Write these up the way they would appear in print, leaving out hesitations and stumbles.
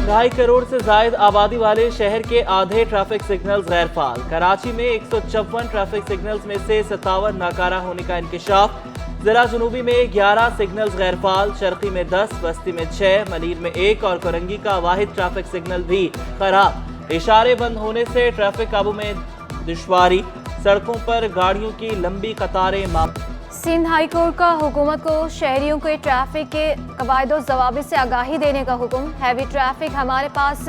2.5 करोड़ से जायद आबादी वाले शहर के आधे ट्रैफिक सिग्नल्स गैर फाल। कराची में 154 ट्रैफिक सिग्नल्स में से 57 नाकारा होने का इंकशाफ। जिला जनूबी में 11 सिग्नल्स गैर फाल, शर्की में 10, बस्ती में 6, मलीर में 1 और कोरंगी का वाहिद ट्रैफिक सिग्नल भी खराब। इशारे बंद होने से ट्रैफिक काबू में दुश्वारी, सड़कों पर गाड़ियों की लंबी कतारें। सिंध हाई कोर्ट का हुकूमत को शहरियों को ट्रैफिक के कवायदो ज़वाबित से आगाही देने का हुक्म। हैवी ट्रैफिक हमारे पास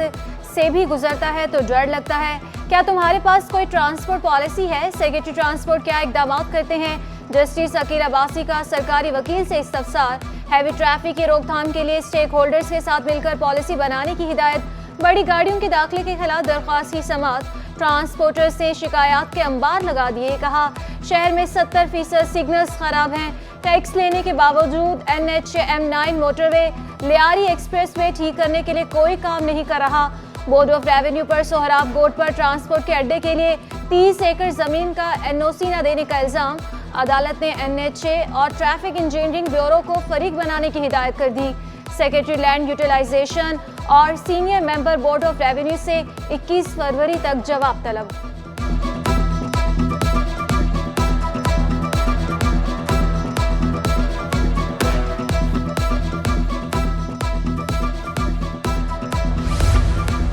से भी गुजरता है तो डर लगता है। क्या तुम्हारे पास कोई ट्रांसपोर्ट पॉलिसी है? सेक्रेटरी ट्रांसपोर्ट क्या इकदाम करते हैं? जस्टिस अकील अब्बासी का सरकारी वकील से इस्तफसार। हैवी ट्रैफिक की रोकथाम के लिए स्टेक होल्डर्स के साथ मिलकर पॉलिसी बनाने की हिदायत। बड़ी गाड़ियों के दाखिले के खिलाफ दरख्वास्त की समाअत। ट्रांसपोर्टर्स से शिकायत के अंबार लगा दिए। कहा शहर में 70% सिग्नल्स खराब हैं। टैक्स लेने के बावजूद NH M9 motorway Lyari expressway ठीक करने के लिए कोई काम नहीं कर रहा। बोर्ड ऑफ रेवेन्यू पर सोहराब गोट पर ट्रांसपोर्ट के अड्डे के लिए 30 एकड़ जमीन का NOC न देने का इल्जाम। अदालत ने NHA और ट्रैफिक इंजीनियरिंग ब्यूरो को फरीक बनाने की हिदायत कर दी। सेक्रेटरी लैंड यूटिलाइजेशन और senior member board of revenue से 21 फरवरी तक जवाब तलब।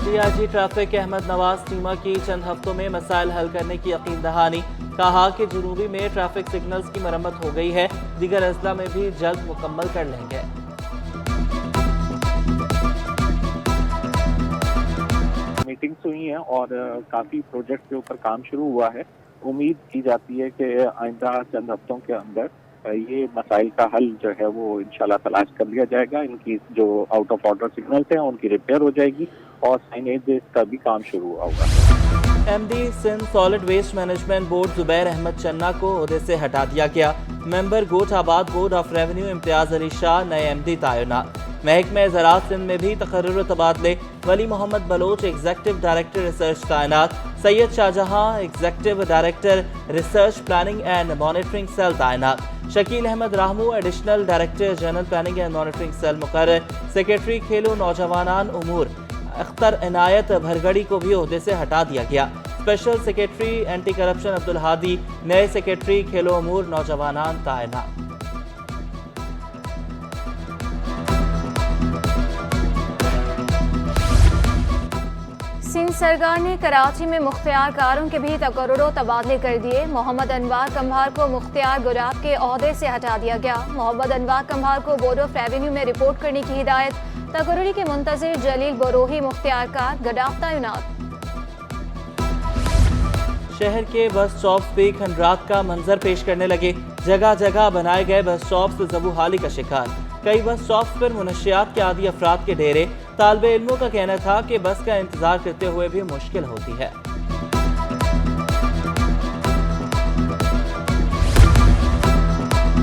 डीआईजी ट्रैफिक अहमद नवाज टीमा की चंद हफ्तों में मसाइल हल करने की यकीन दहानी। कहा कि जनूबी में ट्रैफिक सिग्नल्स की मरम्मत हो गई है, दीगर अजला में भी जल्द मुकम्मल कर लेंगे। मीटिंग्स हुई हैं और काफ़ी प्रोजेक्ट के ऊपर काम शुरू हुआ है। उम्मीद की जाती है कि आइंदा चंद हफ्तों के अंदर ये मसाइल का हल जो है वो इंशाल्लाह तलाश कर लिया जाएगा। इनकी जो आउट ऑफ ऑर्डर सिग्नल्स हैं उनकी रिपेयर हो जाएगी और साइनेज का भी काम शुरू हुआ होगा। MD Sindh solid waste management board Zubair Ahmed Channa को ओहदे से हटा दिया गया। मेंबर गोठाबाद board of revenue Imtiaz Ali Shah नए MD तैनात। महकमे ज़राअत सिंध में भी तकर्रुर तबादले। Wali Mohammad Baloch executive director research तैनात। Syed Shahjahan executive director research planning and monitoring cell तैनात। Shakeel Ahmed Rahmu additional director general planning and monitoring cell मुकर्रर। सेक्रेटरी खेलो नौजवानान उमूर अख्तर इनायत भरगड़ी को भी ओहदे से हटा दिया गया। Special secretary anti corruption Abdul Hadi, नए सेक्रेटरी खेलो उमूर नौजवानान तैनात। सिंध सरकार ने कराची में मुख्तियार कारों के भी तकर्रुर तबादले कर दिए। मोहम्मद अनवार कम्भार को मुख्तियार गुराब के ओहदे से हटा दिया गया। मोहम्मद अनवार कम्भार को बोर्ड ऑफ रेवेन्यू में रिपोर्ट करने की हिदायत। तकर्रुरी के मुंतजिर जलील बरोही मुख्तियार कार गडाफ तैनात। शहर के बस स्टॉप्स पे खंडरात का मंजर पेश करने लगे। जगह जगह बनाए गए बस स्टॉप्स ज़बूहाली का शिकार। कई बस स्टॉप्स पर मुनशियात के आदि अफराद के डेरे। तालिबे इल्मों का कहना था कि बस का इंतजार करते हुए भी मुश्किल होती है।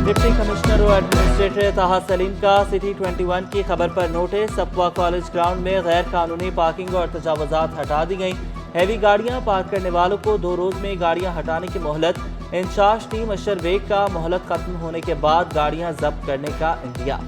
डिप्टी कमिश्नर और एडमिनिस्ट्रेटर ताहा सलीम का सिटी 21 की खबर पर नोटिस। सपवा कॉलेज ग्राउंड में गैर कानूनी पार्किंग और तजावुजात हटा दी गई। हैवी गाड़ियां पार्क करने वालों को 2 रोज में गाड़ियां हटाने की मोहलत। इंचार्ज टीम अशर बेग का मोहलत खत्म होने के बाद गाड़ियां जब्त करने का इंदिया।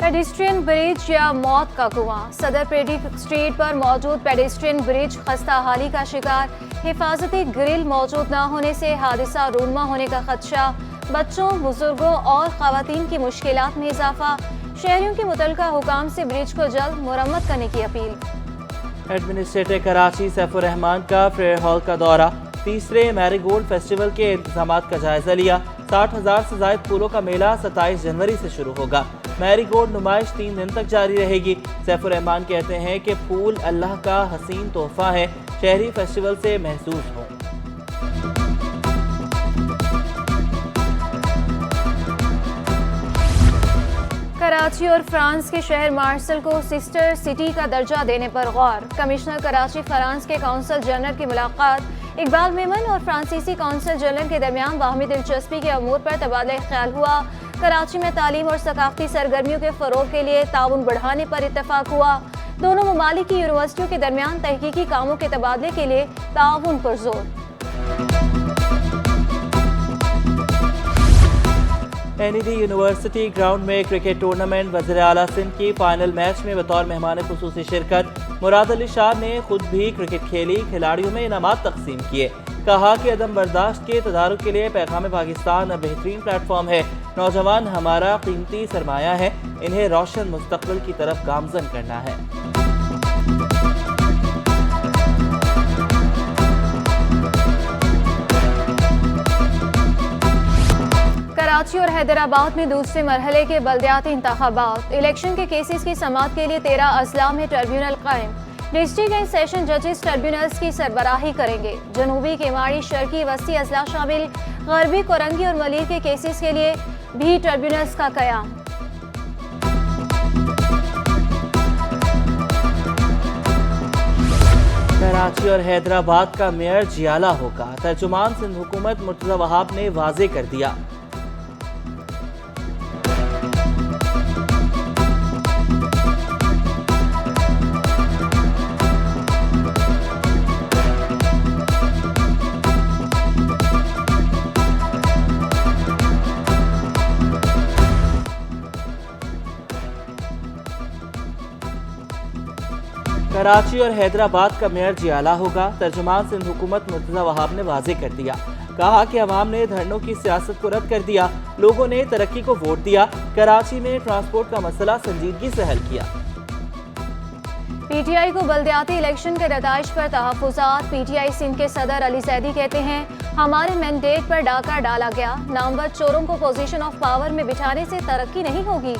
पेडिस्ट्रियन ब्रिज या मौत का कुआं। सदर पेडी स्ट्रीट पर मौजूद पेडिस्ट्रियन ब्रिज खस्ता हाली का शिकार। हिफाजती ग्रिल मौजूद न होने से हादसा रूनमा होने का खदशा। बच्चों, बुजुर्गों और खवातीन की मुश्किलात में इजाफा। शहरियों के मुतल्लिका हुकाम से ब्रिज को जल्द मुरम्मत करने की अपील। एडमिनिस्ट्रेटर कराची सैफुर रहमान का फेयर हॉल का दौरा। तीसरे मैरीगोल्ड फेस्टिवल के इंतजामात का जायजा लिया। 60,000 से ज्यादा फूलों का मेला 27 जनवरी से शुरू होगा। मैरीगोल्ड नुमाइश 3 दिन तक जारी रहेगी। सैफुर रहमान कहते हैं कि फूल अल्लाह का हसीन तोहफा है, शहरी फेस्टिवल से महसूस हो। कराची और फ्रांस के शहर मार्सल को सिस्टर सिटी का दर्जा देने पर गौर। कमिश्नर कराची फ्रांस के काउंसल जनरल की मुलाकात। इकबाल मेमन और फ्रांसीसी काउंसल जनरल के दरमियान बाहमी दिलचस्पी के अमूर पर तबादला ख्याल हुआ। कराची में तालीम और सकाफती सरगर्मियों के फरोग के लिए ताउन बढ़ाने पर इत्तफाक हुआ। दोनों ममालिक की यूनिवर्सिटियों के दरमियान तहकीकी कामों के तबादले के लिए ताउन पर जोर। NED यूनिवर्सिटी ग्राउंड में क्रिकेट टूर्नामेंट वज़ीर आला सिंध की फाइनल मैच में बतौर मेहमान खुसूसी शिरकत। मुराद अली शाह ने खुद भी क्रिकेट खेली, खिलाड़ियों में इनामात तकसीम किए। कहा कि अदम बर्दाश्त के तदारुक के लिए पैगाम पाकिस्तान बेहतरीन प्लेटफॉर्म है। नौजवान हमारा कीमती सरमाया है, इन्हें रोशन मुस्तकबिल की तरफ गामजन करना है। कराची और हैदराबाद में दूसरे मरहले के बल्दियाती इंतखाबात। इलेक्शन के केसेस की समाअत के लिए 13 अजला में ट्रिब्यूनल कायम। डिस्ट्रिक्ट एंड सेशन जजेस ट्रिब्यूनल्स की सरबराही करेंगे। जनूबी केमाड़ी, शर्की, वस्ती अजला शामिल, गरबी, कोरंगी और मलीर के केसेस के लिए भी ट्रिब्यूनल्स का कयाम। कराची और हैदराबाद का मेयर जियाला होगा, तर्जुमान सिंध हुकूमत मुर्तज़ा वहाब ने वाजे कर दिया। कराची और हैदराबाद का मेयर जियाला होगा, तर्जुमान सिंध हुकूमत मुर्तज़ा वहाब ने वाजे कर दिया। कहा कि अवाम ने धरनों की सियासत को रद्द कर दिया, लोगों ने तरक्की को वोट दिया। कराची में ट्रांसपोर्ट का मसला संजीदगी से हल किया। PTI को बल्दियाती इलेक्शन के नताइज पर तहफ़्फ़ुज़ात। PTI सिंध के सदर अली जैदी कहते हैं, हमारे मैंडेट पर डाका डाला गया, नामवर चोरों को पोजीशन ऑफ पावर में बिठाने से तरक्की नहीं होगी।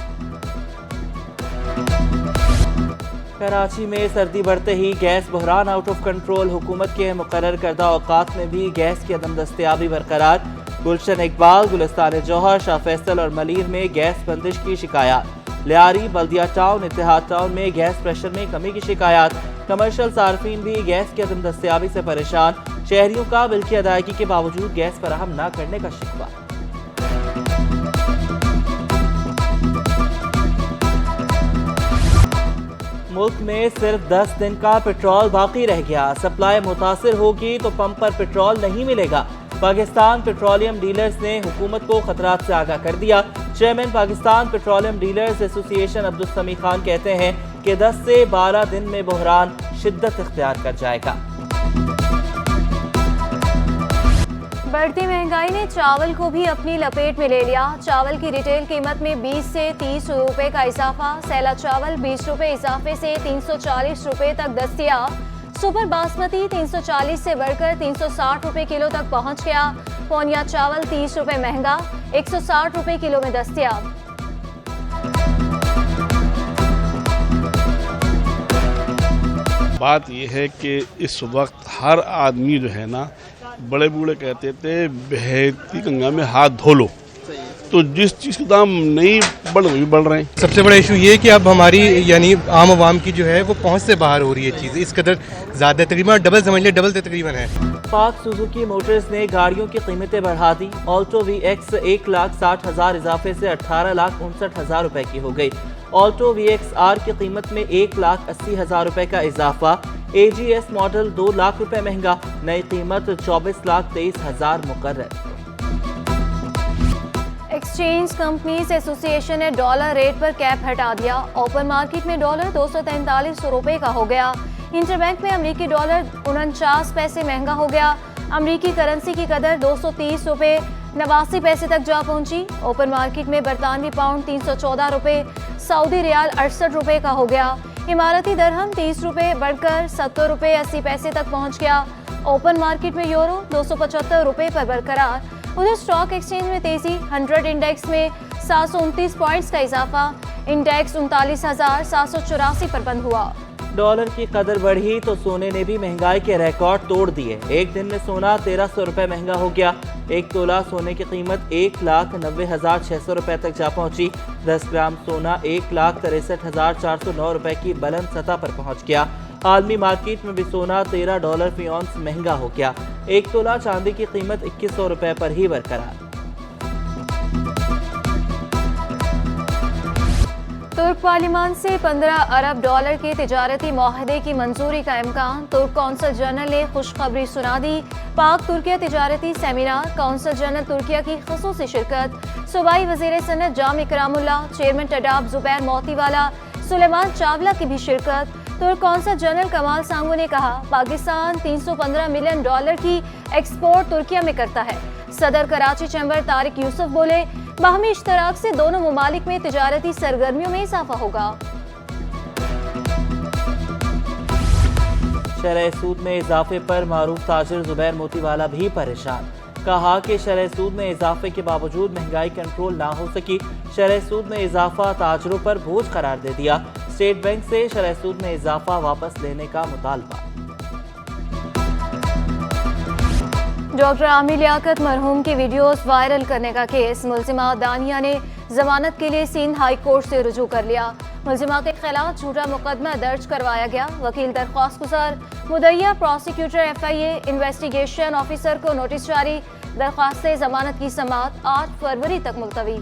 कराची में सर्दी बढ़ते ही गैस बहरान आउट ऑफ कंट्रोल। हुकूमत के मुकर्रर करदा औकात में भी गैस की अदम दस्तयाबी बरकरार। गुलशन इकबाल, गुलिस्तान जौहर, शाह फैसल और मलीर में गैस बंदिश की शिकायत। लियारी, बल्दिया टाउन, इत्तेहाद टाउन में गैस प्रेशर में कमी की शिकायत। कमर्शियल सार्फिन भी गैस की अदम दस्तयाबी से परेशान। शहरियों का बिल की अदायगी के बावजूद गैस फराहम न करने का शिकवा। मुल्क में सिर्फ 10 दिन का पेट्रोल बाकी रह गया। सप्लाई मुतासिर होगी तो पंप पर पेट्रोल नहीं मिलेगा। पाकिस्तान पेट्रोलियम डीलर्स ने हुकूमत को खतरात से आगाह कर दिया। Chairman Pakistan petroleum dealers association Abdul समी खान कहते हैं कि 10 से 12 दिन में बहरान शिद्दत इख्तियार कर जाएगा। बढ़ती महंगाई ने चावल को भी अपनी लपेट में ले लिया। चावल की रिटेल कीमत में 20 से 30 रुपए का इजाफा। सैला चावल 20 रुपए इजाफे से 340 रुपए तक दस्तयाब। सुपर बासमती 340 से बढ़कर 360 रुपए किलो तक पहुंच गया। पौनिया चावल 30 रुपए महंगा, 160 रुपए किलो में दस्तयाब। बात यह है कि इस वक्त हर आदमी जो है ना, बड़े बूढ़े कहते थे बहती गंगा में हाथ धो लो, तो जिस चीज़ के दाम नहीं बढ़ रहे बढ़ रहे हैं। सबसे बड़ा इशू ये है कि अब हमारी यानी आम आवाम की जो है वो पहुंच से बाहर हो रही है चीज़, इस कदर ज़्यादा तकरीबन डबल समझ लिया, डबल तकरीबन है। पाक सुजुकी मोटर्स ने गाड़ियों की कीमतें बढ़ा दी। ऑल्टो VX 1,60,000 इजाफे से 18,59,000 रुपए की हो गई। ऑल्टो VXR की कीमत में 1,80,000 रुपए का इजाफा। AGS मॉडल 2 लाख रुपए महंगा, नई कीमत 24,23,000 मुकर्रर। एक्सचेंज कंपनीज एसोसिएशन ने डॉलर रेट पर कैप हटा दिया। ओपन मार्केट में डॉलर 243 रुपए का हो गया। इंटरबैंक में अमरीकी डॉलर 49 पैसे महंगा हो गया। अमरीकी करेंसी की कदर 230 रुपए 89 पैसे तक जा पहुंची। ओपन मार्केट में बरतानवी पाउंड 314 रुपए, सऊदी रियाल 68 रुपए का हो गया। इमारती दरहम 30 रुपए बढ़कर 70 रुपए 80 पैसे तक पहुंच गया। ओपन मार्केट में यूरो 275 रुपए पर बरकरार। उधर स्टॉक एक्सचेंज में तेजी, 100 इंडेक्स में 729 पॉइंट्स का इजाफा। इंडेक्स 39,784 पर बंद हुआ। डॉलर की कदर बढ़ी तो सोने ने भी महंगाई के रिकॉर्ड तोड़ दिए। एक दिन में सोना 1,300 रुपए महंगा हो गया। 1 तोला सोने की कीमत 1,90,600 रुपए तक जा पहुंची। 10 ग्राम सोना 1,63,409 रुपए की बुलंद सतह पर पहुंच गया। आलमी मार्केट में भी सोना $13 फी औंस महंगा हो गया। 1 तोला चांदी की कीमत 2,100 रुपए पर ही बरकरार। तुर्क पार्लियामान से 15 अरब डॉलर के तिजारती माहदे की मंजूरी का इम्कान। तुर्क कौंसल जनरल ने खुशखबरी सुना दी। पाक तुर्किया तिजारती सेमिनार, कौंसल जनरल तुर्किया की खसूसी शिरकत। सूबाई वजीर सनत जाम इकरामुल्लाह, चेयरमैन टडाब जुबैर मोतीवाला, सुलेमान चावला की भी शिरकत। तुर्क कौंसल जनरल कमाल सांगू ने कहा, पाकिस्तान 315 मिलियन डॉलर की एक्सपोर्ट तुर्किया में करता है। सदर कराची चैम्बर तारिक यूसुफ बोले, बाहमी इश्तराक से दोनों ममालिक में तिजारती सरगर्मियों में इजाफा होगा। शरह सूद में इजाफे पर मारूफ ताजिर जुबैर मोतीवाला भी परेशान। कहा कि शरह सूद में इजाफे के बावजूद महंगाई कंट्रोल ना हो सकी। शरह सूद में इजाफा ताजरों पर बोझ करार दे दिया। स्टेट बैंक से शरह सूद में इजाफा वापस लेने का मुतालबा। डॉक्टर आमिर लियाकत मरहूम की वीडियोस वायरल करने का केस, मुलजिमा दानिया ने जमानत के लिए सिंध हाई कोर्ट से रुजू कर लिया। मुलजिमा के खिलाफ झूठा मुकदमा दर्ज करवाया गया। वकील दरख्वास्त गुजार, मुद्दईया प्रोसिक्यूटर FIA इन्वेस्टिगेशन ऑफिसर को नोटिस जारी। दरख्वास्त से जमानत की समाअत 8 फरवरी तक मुलतवी।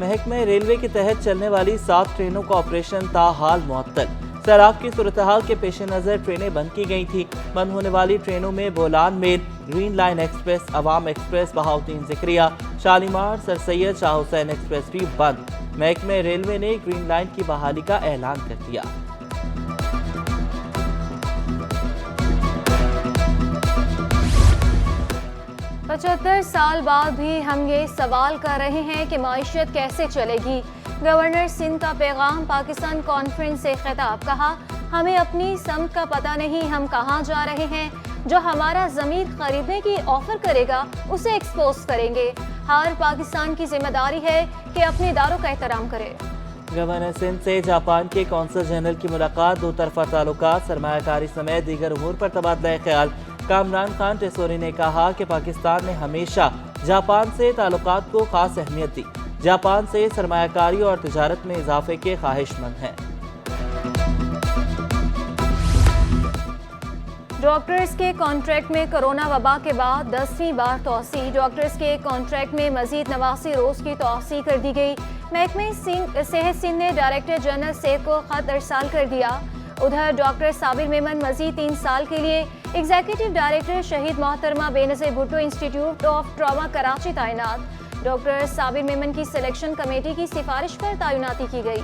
महकमे रेलवे के तहत चलने वाली 7 ट्रेनों का ऑपरेशन ताहाल मुअत्तल। सैलाब की सूरत हाल के पेश नज़र ट्रेनें बंद की गई थी। बंद होने वाली ट्रेनों में Bolan mail, green line express, Awam express, Bahauddin Zakariya, Shalimar, sir Syed Shah Hussain express भी बंद। महकमे रेलवे ने ग्रीन लाइन की बहाली का ऐलान कर दिया। पचहत्तर साल बाद भी हम ये सवाल कर रहे हैं कि माइशत कैसे चलेगी। गवर्नर सिंध का पैगाम, पाकिस्तान कॉन्फ्रेंस से खिताब। कहा, हमें अपनी समत का पता नहीं, हम कहाँ जा रहे हैं। जो हमारा ज़मीर खरीदने की ऑफर करेगा उसे एक्सपोज करेंगे। हर पाकिस्तान की जिम्मेदारी है कि अपने इदारों का एहतराम करे। गवर्नर सिंध से जापान के कौंसल जनरल की मुलाकात, दो तरफा ताल्लुकात, सरमायाकारी समेत दीगर उमूर पर तबादला ख्याल। कामरान खान टेसोरी ने कहा कि पाकिस्तान ने हमेशा जापान से ताल्लुकात को खास अहमियत दी। जापान से सरमायाकारी और तिजारत में इजाफे के ख्वाहिशमंद हैं। डॉक्टर्स के कॉन्ट्रैक्ट में कोरोना वबा के बाद 10वीं बार तोसी। डॉक्टर्स के कॉन्ट्रैक्ट में मजीद 89 रोज़ की तोसी कर दी गई। महकमे सेहत सिंध ने डायरेक्टर जनरल से को खत अरसाल कर दिया। उधर डॉक्टर साबिर मेमन मजीद 3 साल के लिए एग्जीक्यूटिव डायरेक्टर शहीद मोहतरमा Benazir Bhutto institute of trauma Karachi तैनात। डॉक्टर साबिर मेमन की सिलेक्शन कमेटी की सिफारिश पर तैनाती की गई।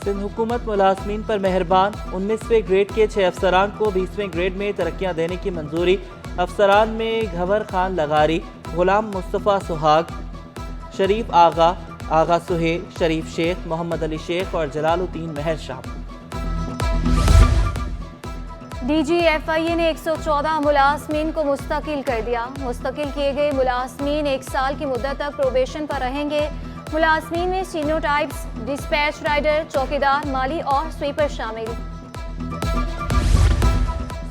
सिंध हुकूमत मुलाजमीन पर मेहरबान, 19वें ग्रेड के 6 अफसरान को 20वें ग्रेड में तरक्कियां देने की मंजूरी। अफसरान में घवर खान लगारी, गुलाम मुस्तफ़ा सुहाग, शरीफ आगा, आगा सुहेल, शरीफ शेख, मोहम्मद अली शेख और जलालुद्दीन महर शामिल। DG FIA ने 114 मुलाजमीन को मुस्तकिल कर दिया। मुस्तकिल किए गए मुलाजमीन 1 साल की मुद्दत तक प्रोबेशन पर रहेंगे। मुलाजमीन में सीनोटाइप्स, डिस्पैच राइडर, चौकीदार, माली और स्वीपर शामिल।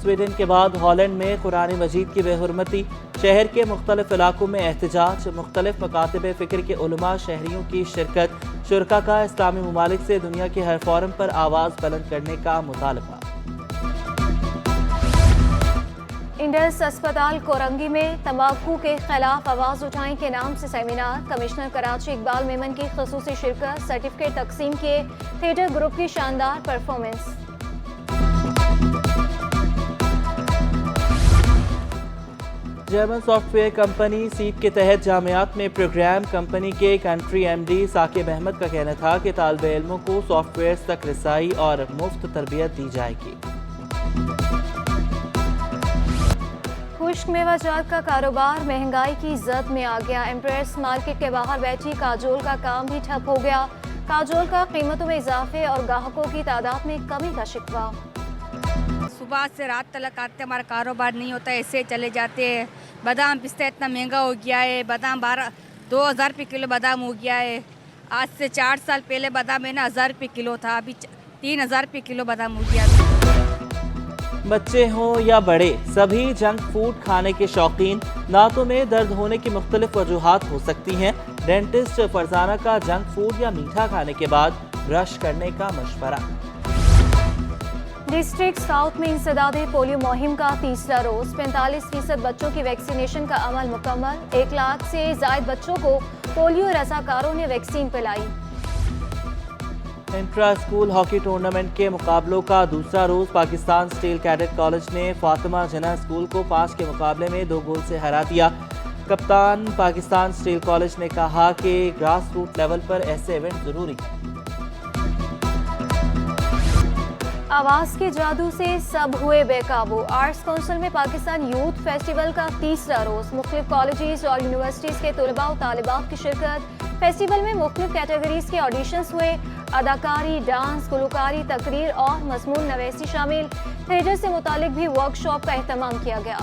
स्वीडन के बाद हॉलैंड में कुरान मजीद की बेहुरमती। शहर के मुख्तलिफ इलाकों में एहतजाज। मुख्तलिफ मकातब फ़िक्र के उलमा शहरियों की शिरकत। शुरका का इस्लामी ममालिक से दुनिया के हर फोरम पर आवाज़ बुलंद करने का मुतालबा। इंडस अस्पताल कोरंगी में तंबाकू के खिलाफ आवाज़ उठाएं के नाम से सेमिनार। कमिश्नर कराची इकबाल मेमन की खसूसी शिरकत। सर्टिफिकेट तकसीम किए। थिएटर ग्रुप की शानदार परफॉर्मेंस। जर्मन सॉफ्टवेयर कंपनी सीप के तहत जामियात में प्रोग्राम। कंपनी के कंट्री MD साकिब अहमद का कहना था कि तालिब इल्मों को सॉफ्टवेयर तक रसाई और मुफ्त तरबियत दी जाएगी। खुश्क मेवाजात का कारोबार महंगाई की जद में आ गया। एम्प्रेस मार्केट के बाहर बैठी काजोल का काम भी ठप हो गया। काजोल का कीमतों में इजाफे और ग्राहकों की तादाद में कमी का शिकवा। सुबह से रात तक आते हमारा कारोबार नहीं होता, ऐसे चले जाते हैं। बादाम पिस्ता इतना महंगा हो गया है। बादाम 2,000 रुपये किलो बादाम हो गया है। आज से 4 साल पहले बादाम है ना 1,000 रुपये किलो था, अभी 3,000 रुपये किलो बादाम हो गया। बच्चे हों या बड़े, सभी जंक फूड खाने के शौकीन। दांतों में दर्द होने की मुख्तलिफ वजूहात हो सकती हैं। डेंटिस्ट फरजाना का जंक फूड या मीठा खाने के बाद ब्रश करने का मशवरा। डिस्ट्रिक्ट साउथ में इंसदाद पोलियो मुहिम का तीसरा रोज 45% बच्चों की वैक्सीनेशन का अमल मुकम्मल। 1 लाख से जायद बच्चों को पोलियो रजाकारों ने वैक्सीन पिलाई। इंट्रा स्कूल हॉकी टूर्नामेंट के मुकाबलों का दूसरा रोज पाकिस्तान स्टील कैडेट कॉलेज ने फातिमा जिन्ना स्कूल को 5 के मुकाबले में 2 गोल से हरा दिया। कप्तान पाकिस्तान स्टील कॉलेज ने कहा कि ग्रास रूट लेवल पर ऐसे इवेंट जरूरी। आवाज के जादू से सब हुए बेकाबू। आर्ट्स काउंसिल में पाकिस्तान यूथ फेस्टिवल का तीसरा रोज मुख्तलिफ कॉलेजेस और यूनिवर्सिटीज के तलबा और तालिबात की शिरकत। फेस्टिवल में मुख्तलिफ कैटेगरीज के ऑडिशंस हुए। अदाकारी, डांस, गुलकारी, तकरीर और मजमून नवेसी शामिल। थिएटर से मुतालिक भी वर्कशॉप का एहतमाम किया गया।